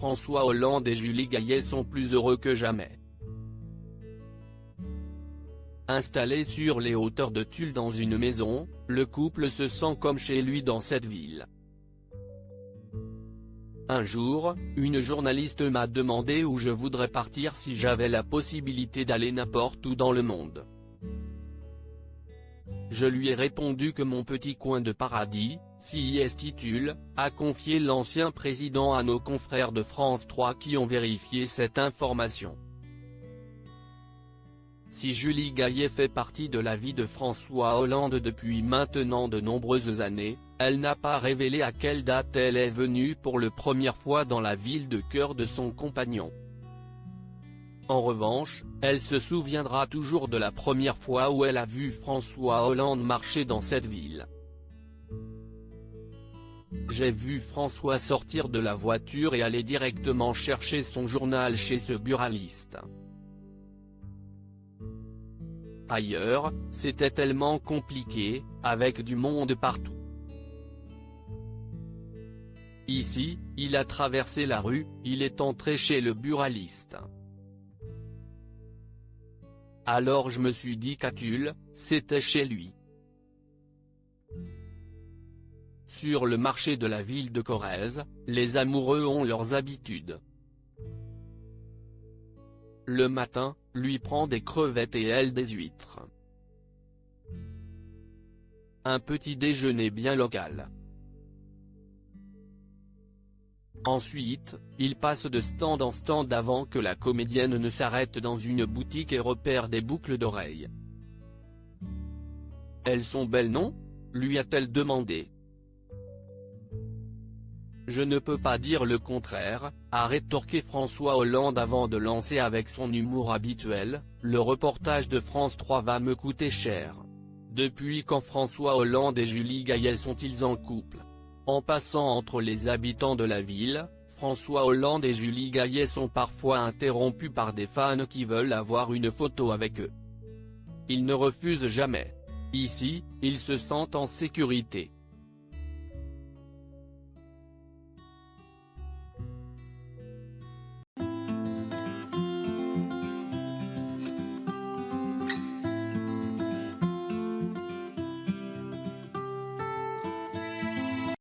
François Hollande et Julie Gaillet sont plus heureux que jamais. Installé sur les hauteurs de Tulle dans une maison, le couple se sent comme chez lui dans cette ville. Un jour, une journaliste m'a demandé où je voudrais partir si j'avais la possibilité d'aller n'importe où dans le monde. Je lui ai répondu que mon petit coin de paradis, CIS Tulle, a confié l'ancien président à nos confrères de France 3 qui ont vérifié cette information. Si Julie Gaillet fait partie de la vie de François Hollande depuis maintenant de nombreuses années, elle n'a pas révélé à quelle date elle est venue pour la première fois dans la ville de cœur de son compagnon. En revanche, elle se souviendra toujours de la première fois où elle a vu François Hollande marcher dans cette ville. J'ai vu François sortir de la voiture et aller directement chercher son journal chez ce buraliste. Ailleurs, c'était tellement compliqué, avec du monde partout. Ici, il a traversé la rue, il est entré chez le buraliste. Alors je me suis dit qu'à Tulle, c'était chez lui. Sur le marché de la ville de Corrèze, les amoureux ont leurs habitudes. Le matin, lui prend des crevettes et elle des huîtres. Un petit déjeuner bien local. Ensuite, il passe de stand en stand avant que la comédienne ne s'arrête dans une boutique et repère des boucles d'oreilles. « Elles sont belles, non ?» lui a-t-elle demandé. « Je ne peux pas dire le contraire », a rétorqué François Hollande avant de lancer avec son humour habituel, « Le reportage de France 3 va me coûter cher. » Depuis quand François Hollande et Julie Gaillet sont-ils en couple? En passant entre les habitants de la ville, François Hollande et Julie Gaillet sont parfois interrompus par des fans qui veulent avoir une photo avec eux. Ils ne refusent jamais. Ici, ils se sentent en sécurité.